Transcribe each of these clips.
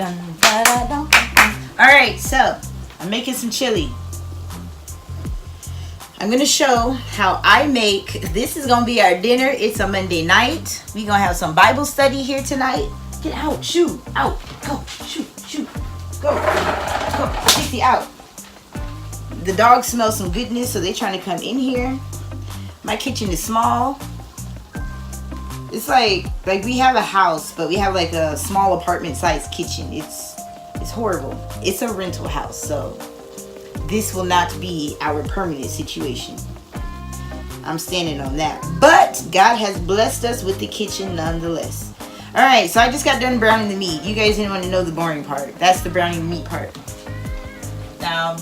Dun, da, da, dun, dun, dun. All right, so I'm making some chili. I'm going to show how I make. This is going to be our dinner. It's a Monday night. We're going to have some Bible study here tonight. Get out. Shoot. Out. Go. Shoot. Shoot. Go. Go. Dixie, out. The dogs smell some goodness, so they're trying to come in here. My kitchen is small. It's like we have a house, but we have like a small apartment-sized kitchen. It's horrible. It's a rental house, so this will not be our permanent situation. I'm standing on that. But God has blessed us with the kitchen nonetheless. All right, so I just got done browning the meat. You guys didn't want to know the boring part. That's the browning the meat part. Now,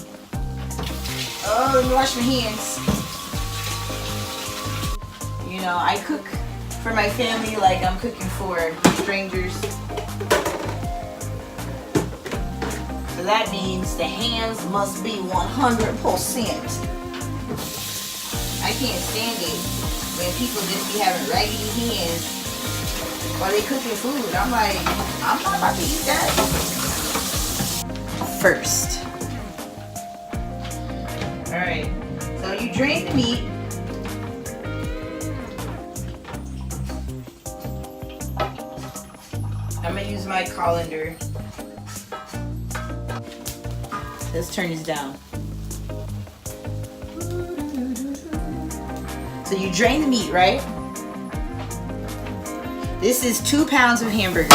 oh, let me wash my hands. You know, I cook for my family like I'm cooking for strangers. So that means the hands must be 100%. I can't stand it when people just be having raggedy hands while they cooking food. I'm like, I'm not about to eat that. First. Alright, so you drain the meat. I'm going to use my colander. Let's turn this down. So you drain the meat, right? This is 2 pounds of hamburger.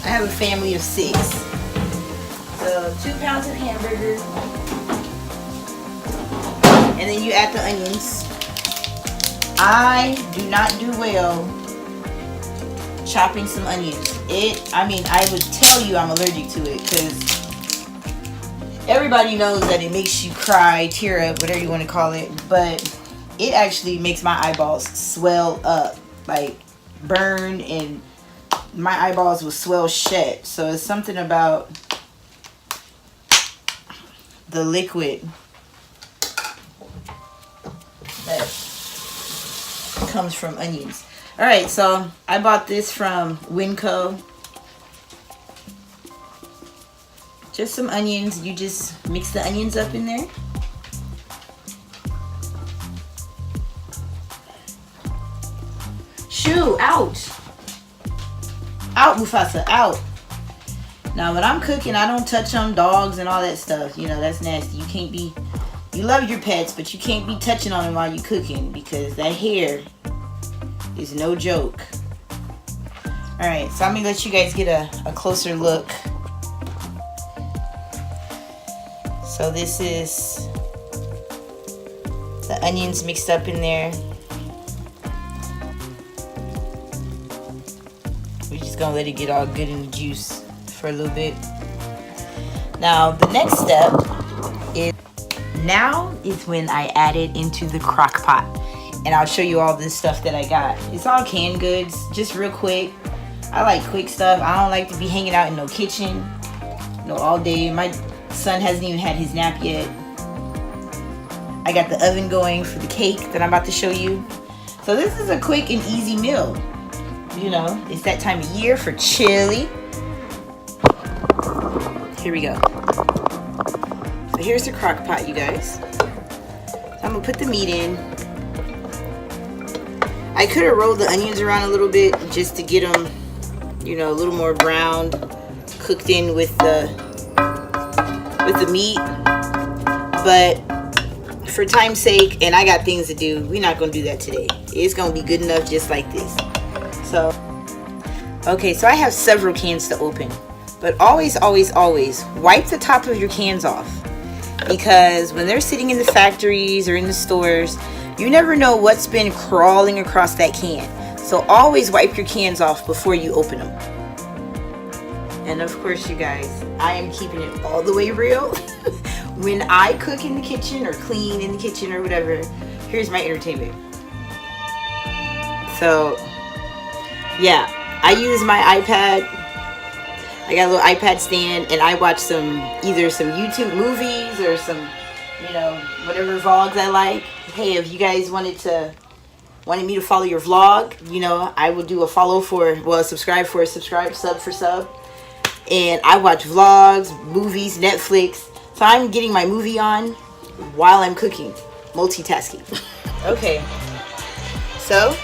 I have a family of 6. So 2 pounds of hamburger. And then you add the onions. I do not do well chopping some onions. I would tell you I'm allergic to it because everybody knows that it makes you cry, tear up, whatever you want to call it, but it actually makes my eyeballs swell up, like burn, and my eyeballs will swell shut. So it's something about the liquid that comes from onions. Alright, so I bought this from Wigfall. Just some onions. You just mix the onions up in there. Shoo, out. Out, Mufasa, out. Now, when I'm cooking, I don't touch on dogs and all that stuff. You know, that's nasty. You can't be, you love your pets, but you can't be touching on them while you're cooking because that hair is no joke. Alright, so I'm going to let you guys get a closer look. So this is the onions mixed up in there. We're just going to let it get all good in the juice for a little bit. Now, the next step is when I add it into the crock pot. And I'll show you all this stuff that I got. It's all canned goods, just real quick. I like quick stuff. I don't like to be hanging out in no kitchen, all day. My son hasn't even had his nap yet. I got the oven going for the cake that I'm about to show you. So this is a quick and easy meal. You know, it's that time of year for chili. Here we go. So here's the crock pot, you guys. So I'm gonna put the meat in. I could have rolled the onions around a little bit just to get them, you know, a little more browned, cooked in with the meat. But for time's sake, and I got things to do, we're not going to do that today. It's going to be good enough just like this. So, okay, so I have several cans to open. But always, always, always wipe the top of your cans off. Because when they're sitting in the factories or in the stores, you never know what's been crawling across that can. So always wipe your cans off before you open them. And of course, you guys, I am keeping it all the way real. When I cook in the kitchen or clean in the kitchen or whatever, here's my entertainment. So, yeah, I use my iPad. I got a little iPad stand and I watch either some YouTube movies or some, you know, whatever vlogs I like. Hey, if you guys want wanted me to follow your vlog, you know, I would do a follow for, well, subscribe for subscribe, sub for sub. And I watch vlogs, movies, Netflix. So I'm getting my movie on while I'm cooking. Multitasking. Okay. So,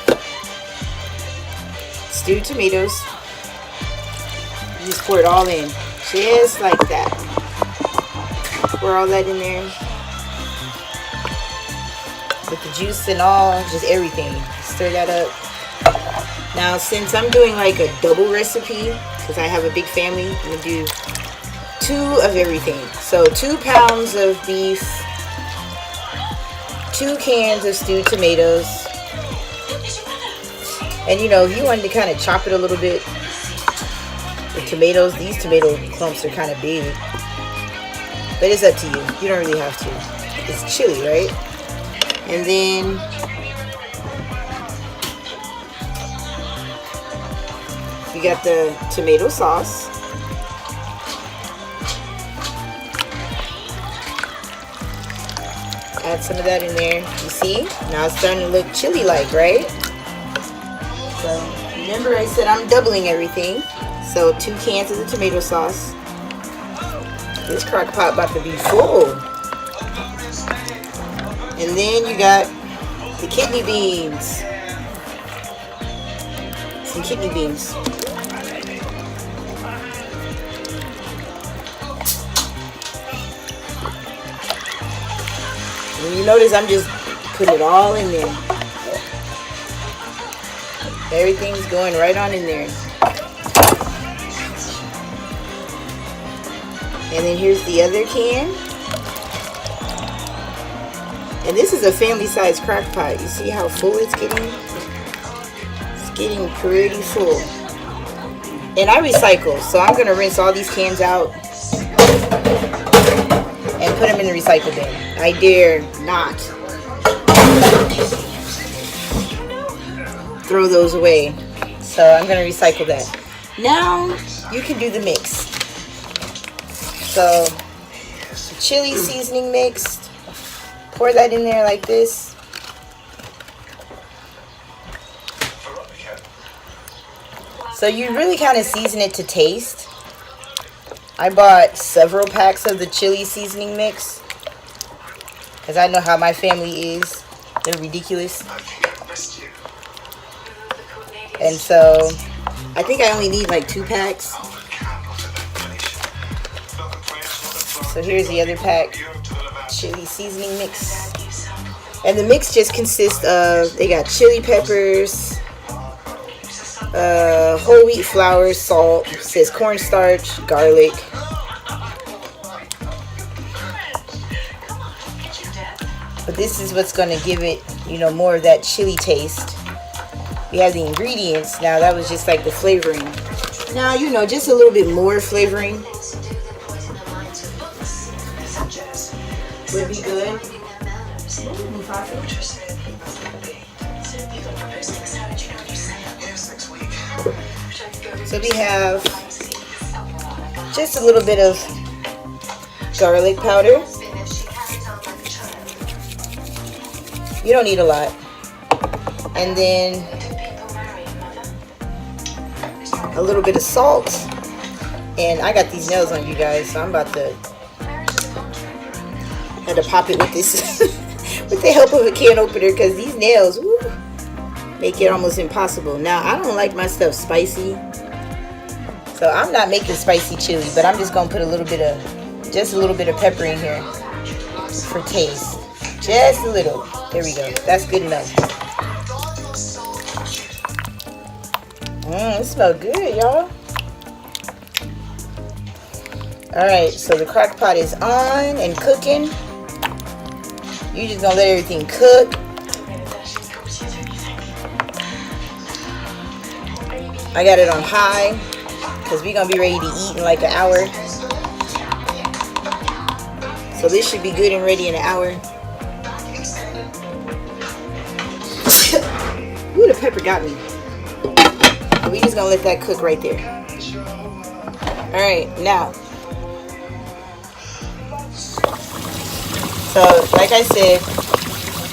stewed tomatoes. You just pour it all in. Just like that. Pour all that in there. With the juice and all, just everything. Stir that up. Now, since I'm doing like a double recipe, because I have a big family, I'm going to do 2 of everything. So 2 pounds of beef, 2 cans of stewed tomatoes. And you know, if you wanted to kind of chop it a little bit, the tomatoes, these tomato clumps are kind of big. But it's up to you. You don't really have to. It's chili, right? And then you got the tomato sauce. Add some of that in there. You see? Now it's starting to look chili-like, right? So remember I said I'm doubling everything. So 2 cans of the tomato sauce. This crock pot about to be full. And then you got the kidney beans. Some kidney beans. And you notice I'm just putting it all in there. Everything's going right on in there. And then here's the other can. And this is a family size crock pot. You see how full it's getting? It's getting pretty full. And I recycle, so I'm going to rinse all these cans out and put them in the recycle bin. I dare not throw those away. So I'm going to recycle that. Now you can do the mix. So chili seasoning mixed. Pour that in there like this. So you really kind of season it to taste. I bought several packs of the chili seasoning mix because I know how my family is. They're ridiculous. And so I think I only need like 2 packs. So here's the other pack. Chili seasoning mix. And the mix just consists of, they got chili peppers, whole wheat flour, salt, it says cornstarch, garlic. But this is what's going to give it, you know, more of that chili taste. We have the ingredients. Now that was just like the flavoring. Now, you know, just a little bit more flavoring would be good. So we have just a little bit of garlic powder. You don't need a lot. And then a little bit of salt. And I got these nails on, you guys, so I'm about to have to pop it with this with the help of a can opener, because these nails, woo, make it almost impossible. Now I don't like my stuff spicy, so I'm not making spicy chili, but I'm just gonna put just a little bit of pepper in here for taste. Just a little. There we go. That's good enough. It smells good, y'all. Alright, so the crock pot is on and cooking. You just gonna let everything cook. I got it on high because we're gonna be ready to eat in like an hour. So this should be good and ready in an hour. Ooh, the pepper got me. We just gonna let that cook right there. Alright, now. So, like I said,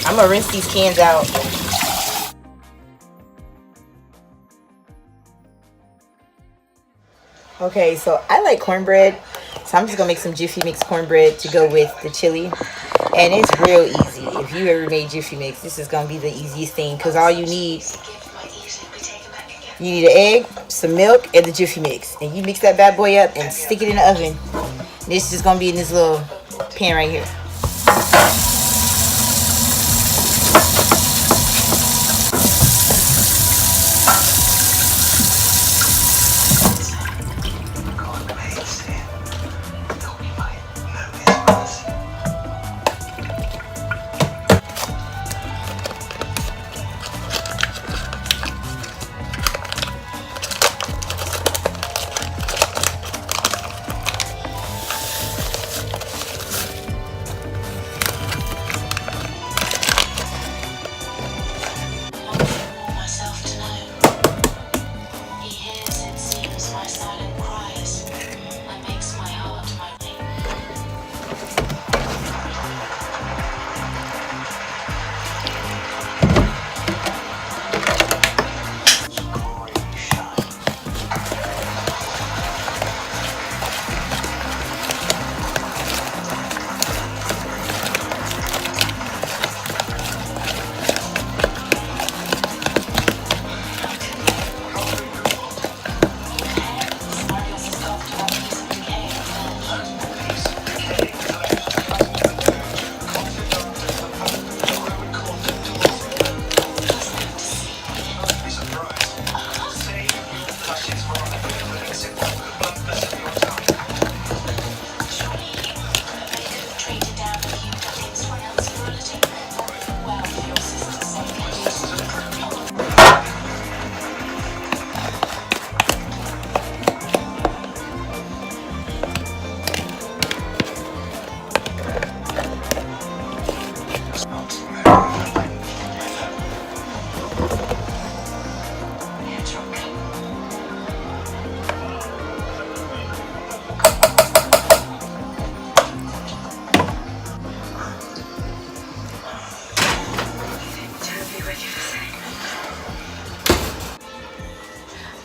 I'm gonna rinse these cans out. Okay, so I like cornbread. So I'm just gonna make some Jiffy Mix cornbread to go with the chili. And it's real easy. If you ever made Jiffy Mix, this is gonna be the easiest thing because all you need an egg, some milk, and the Jiffy Mix. And you mix that bad boy up and stick it in the oven. This is just gonna be in this little pan right here.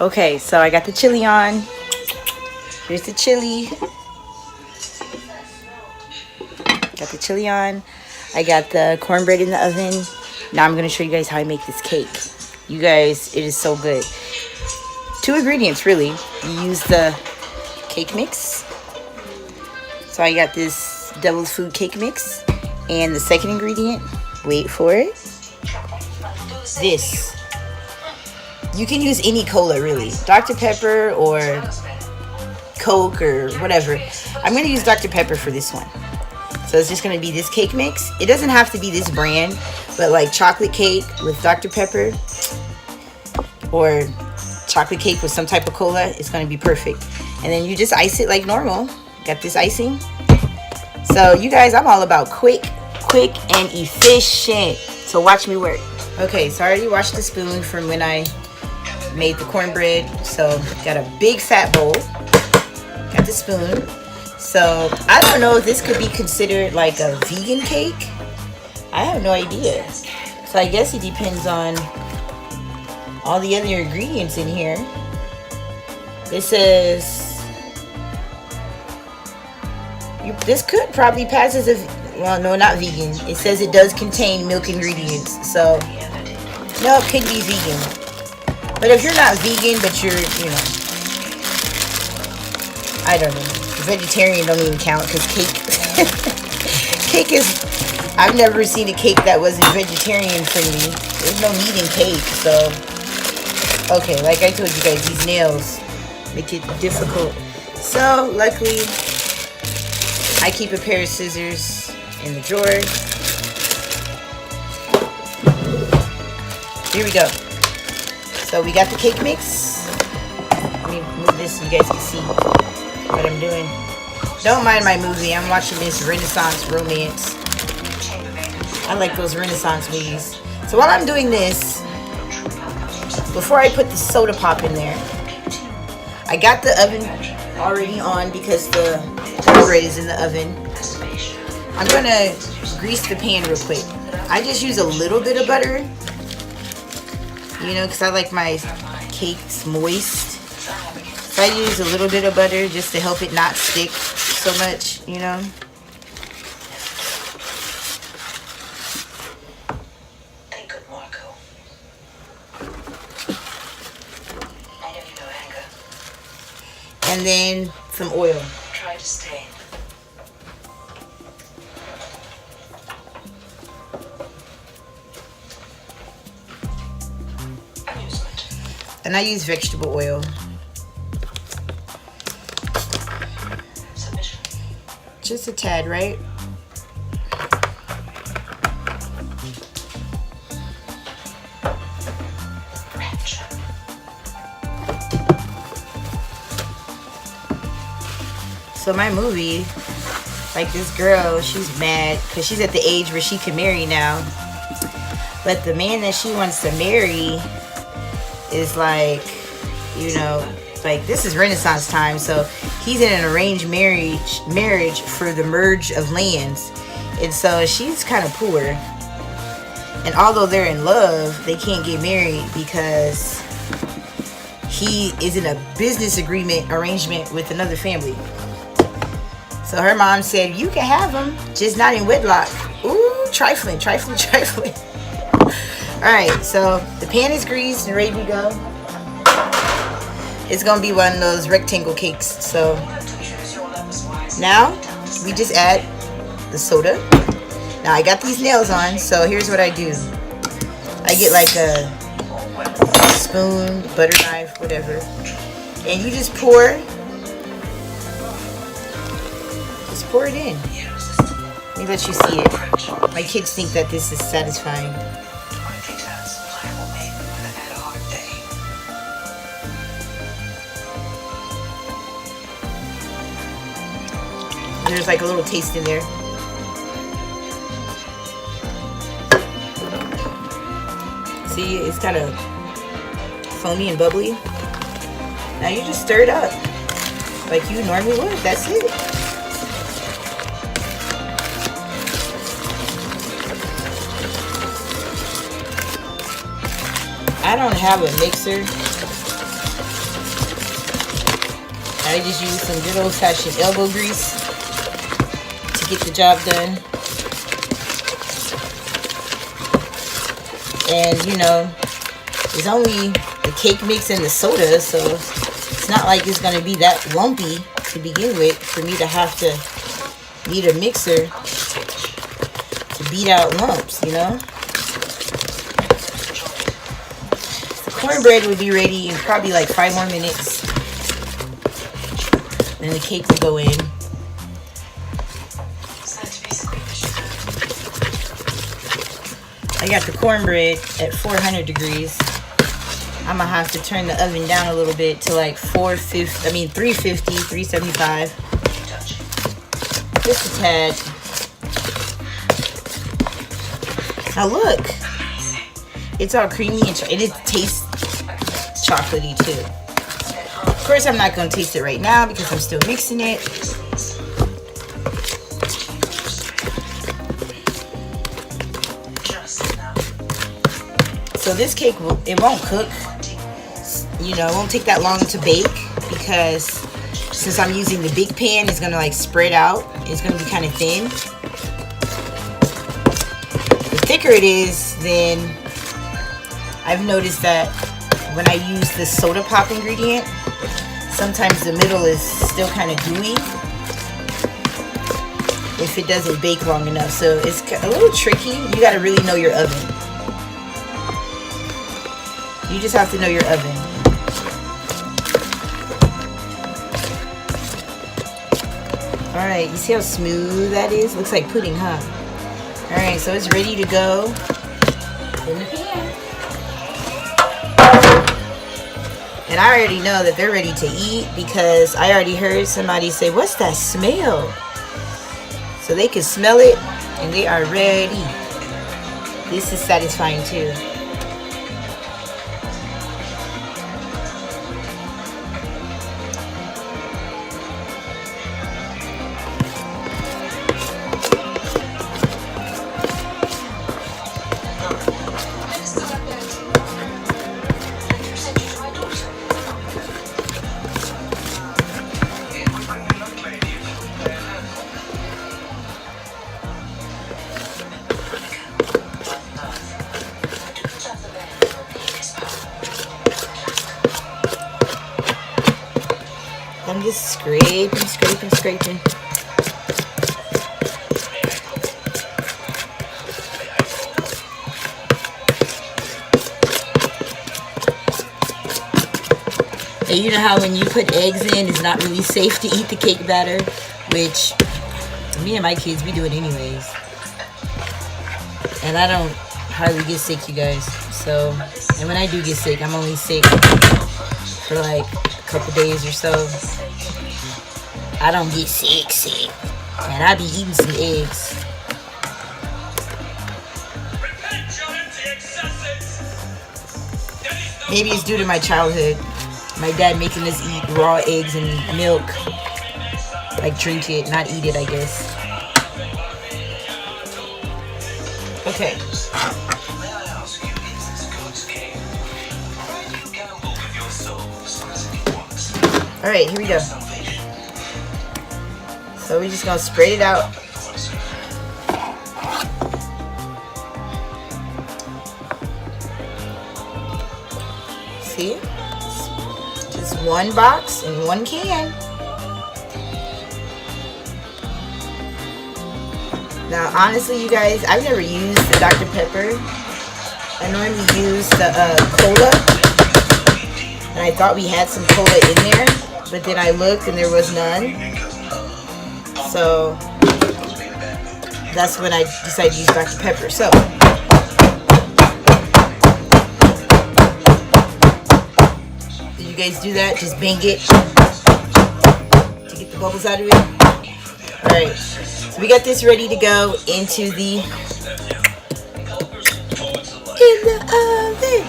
Okay, so I got the chili on. Here's the chili. Got the chili on. I got the cornbread in the oven. Now I'm going to show you guys how I make this cake. You guys, it is so good. 2 ingredients, really. You use the cake mix. So I got this devil's food cake mix. And the second ingredient, wait for it, this. You can use any cola, really. Dr. Pepper or Coke or whatever. I'm going to use Dr. Pepper for this one. So it's just going to be this cake mix. It doesn't have to be this brand, but like chocolate cake with Dr. Pepper or chocolate cake with some type of cola, it's going to be perfect. And then you just ice it like normal. Got this icing. So you guys, I'm all about quick and efficient. So watch me work. Okay, so I already washed the spoon from when I made the cornbread. So got a big fat bowl. Got the spoon. So I don't know if this could be considered like a vegan cake. I have no idea. So I guess it depends on all the other ingredients in here. It says this could probably pass as a, well, no, not vegan. It says it does contain milk ingredients. So no, it could be vegan. But if you're not vegan, but you're, you know, I don't know. Vegetarian don't even count because cake is, I've never seen a cake that wasn't vegetarian friendly. There's no meat in cake. So, okay, like I told you guys, these nails make it difficult. So, luckily, I keep a pair of scissors in the drawer. Here we go. So we got the cake mix. Let me move this so you guys can see what I'm doing. Don't mind my movie. I'm watching this Renaissance romance. I like those Renaissance movies. So while I'm doing this, before I put the soda pop in there, I got the oven already on because the bread is in the oven. I'm gonna grease the pan real quick. I just use a little bit of butter, you know, because I like my cakes moist. I use a little bit of butter just to help it not stick so much, you know. And then some oil. Try to stain. Amusement. And I use vegetable oil. Submission. Just a tad, right? So my movie, like this girl, she's mad because she's at the age where she can marry now. But the man that she wants to marry is like, you know, like this is Renaissance time. So he's in an arranged marriage for the merge of lands. And so she's kind of poor. And although they're in love, they can't get married because he is in a business arrangement with another family. So her mom said, you can have him, just not in wedlock. Ooh, trifling, trifling, trifling. All right, so the pan is greased and ready to go. It's gonna be one of those rectangle cakes. So now we just add the soda. Now I got these nails on, so here's what I do. I get like a spoon, butter knife, whatever. And you just pour it in. Let me let you see it. My kids think that this is satisfying. There's like a little taste in there. See, it's kind of foamy and bubbly. Now you just stir it up like you normally would. That's it. I don't have a mixer. I just use some good old-fashioned elbow grease to get the job done. And you know, it's only the cake mix and the soda, so it's not like it's gonna be that lumpy to begin with for me to have to need a mixer to beat out lumps, you know. Cornbread would be ready in probably like 5 more minutes. Then the cake will go in. I got the cornbread at 400 degrees. I'm gonna have to turn the oven down a little bit to like 350, 375. Just a tad. Now look, it's all creamy and it tastes chocolatey too. Of course, I'm not going to taste it right now because I'm still mixing it. So this cake, it won't cook. You know, it won't take that long to bake because since I'm using the big pan, it's going to like spread out. It's going to be kind of thin. The thicker it is, then I've noticed that when I use the soda pop ingredient, sometimes the middle is still kind of gooey if it doesn't bake long enough. So it's a little tricky. You got to really know your oven. You just have to know your oven. Alright, you see how smooth that is? Looks like pudding, huh? Alright, so it's ready to go in the pan. And I already know that they're ready to eat because I already heard somebody say, what's that smell? So they can smell it and they are ready. This is satisfying too. just scraping. And you know how when you put eggs in, it's not really safe to eat the cake batter, which me and my kids, we do it anyways. And I don't hardly get sick, you guys. So, and when I do get sick, I'm only sick for like a couple days or so. I don't get sick. And I be eating some eggs. Maybe it's due to my childhood. My dad making us eat raw eggs and milk. Like drink it, not eat it, I guess. Okay. Alright, here we go. So we're just gonna spread it out. See? Just one box and one can. Now, honestly, you guys, I've never used the Dr. Pepper. I normally use the cola. And I thought we had some cola in there. But then I looked and there was none. So, that's when I decided to use Dr. Pepper. So, did you guys do that? Just bang it to get the bubbles out of it. Alright, so we got this ready to go into the oven.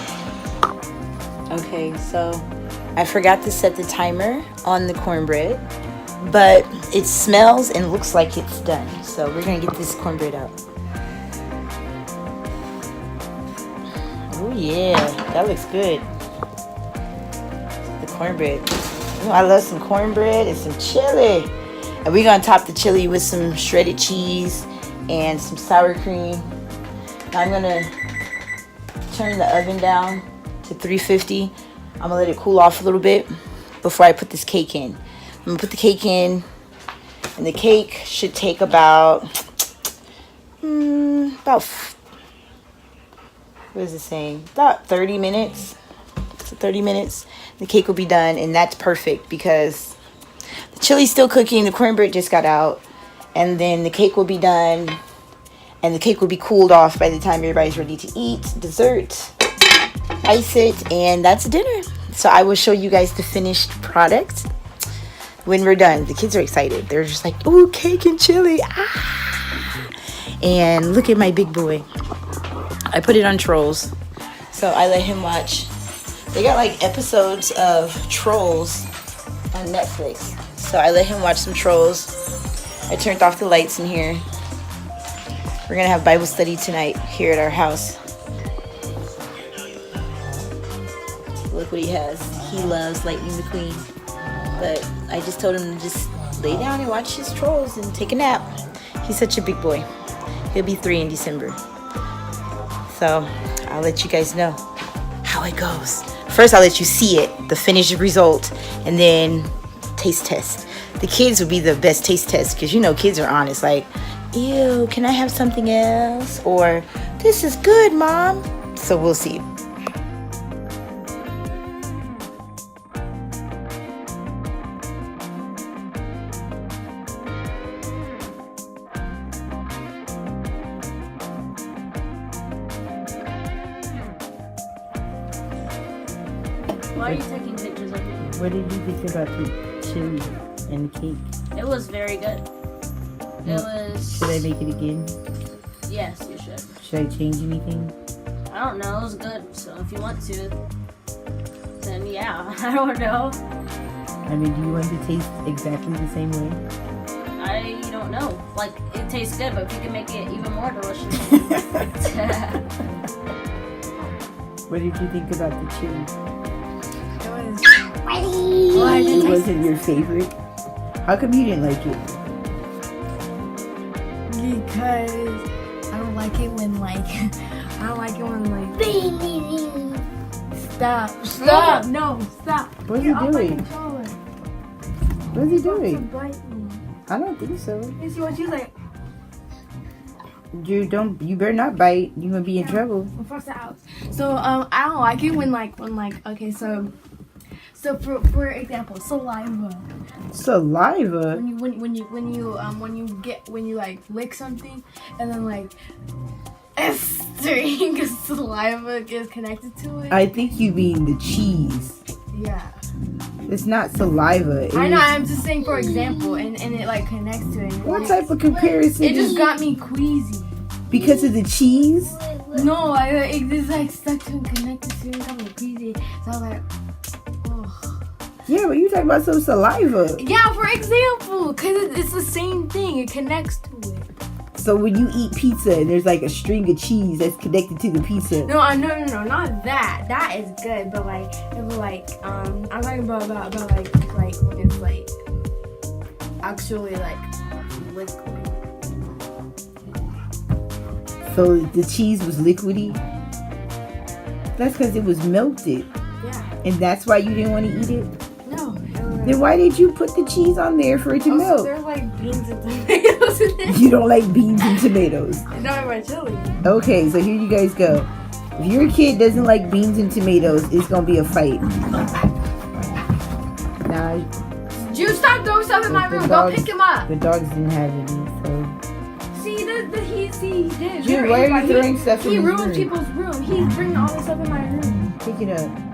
Okay, so I forgot to set the timer on the cornbread, but it smells and looks like it's done. So we're gonna get this cornbread out. Oh yeah, that looks good. The cornbread. Oh, I love some cornbread and some chili. And we're gonna top the chili with some shredded cheese and some sour cream. Now I'm gonna turn the oven down to 350. I'm gonna let it cool off a little bit before I put this cake in. I'm gonna put the cake in, and the cake should take about what is it saying? About 30 minutes. So 30 minutes, the cake will be done, and that's perfect because the chili's still cooking, the cornbread just got out, and then the cake will be done, and the cake will be cooled off by the time everybody's ready to eat. Dessert, ice it, and that's dinner. So I will show you guys the finished product when we're done. The kids are excited. They're just like, ooh, cake and chili. Ah! And look at my big boy. I put it on Trolls. So I let him watch. They got like episodes of Trolls on Netflix. So I let him watch some Trolls. I turned off the lights in here. We're going to have Bible study tonight here at our house. Look what he has. He loves Lightning McQueen. But I just told him to just lay down and watch his Trolls and take a nap. He's such a big boy. He'll be 3 in December. So I'll let you guys know how it goes. First, I'll let you see it, the finished result, and then taste test. The kids will be the best taste test because, you know, kids are honest. Like, ew, can I have something else? Or, this is good, Mom. So we'll see. Why are you taking pictures of me? What did you think about the chili and the cake? It was very good. It was... Should I make it again? Yes, you should. Should I change anything? I don't know. It was good. So if you want to, then yeah. I don't know. I mean, do you want to taste exactly the same way? I don't know. Like, it tastes good, but if you can make it even more delicious. What did you think about the chili? It wasn't your favorite? How come you didn't like it? Because I don't like it when Stop. No, stop. What's Get he off my doing? controller. What's he To doing? bite me. I don't think so. You see what she's like? You better not bite. You gonna be in trouble. First out. So I don't like it when okay, so for example, saliva. Saliva? When you like lick something and then like a string of saliva gets connected to it. I think you mean the cheese. Yeah. It's not saliva. I know, I'm just saying for example, and it like connects to it. What type of comparison? It just got me queasy. Because of the cheese? No, it just like stuck to and connected to it, got me queasy. So I was like, oh. Yeah, but you talking about some saliva. Yeah, for example, because it's the same thing. It connects to it. So when you eat pizza and there's like a string of cheese that's connected to the pizza. No, not that. That is good, but like, I'm talking about like when it's like actually like liquid. So the cheese was liquidy? That's because it was melted. Yeah. And that's why you didn't want to eat it? No. Then why did you put the cheese on there for it to Also, melt? there's like beans and tomatoes in it. You don't like beans and tomatoes. Not my chili. Okay, so here you guys go. If your kid doesn't like beans and tomatoes, it's gonna be a fight. Now, Jude, stop throwing stuff in my room. Go pick him up. the dogs didn't have any, so. See, he did. Jude, why are you throwing stuff in He his ruins room? people's room. He's bringing all this stuff in my room. Pick it up.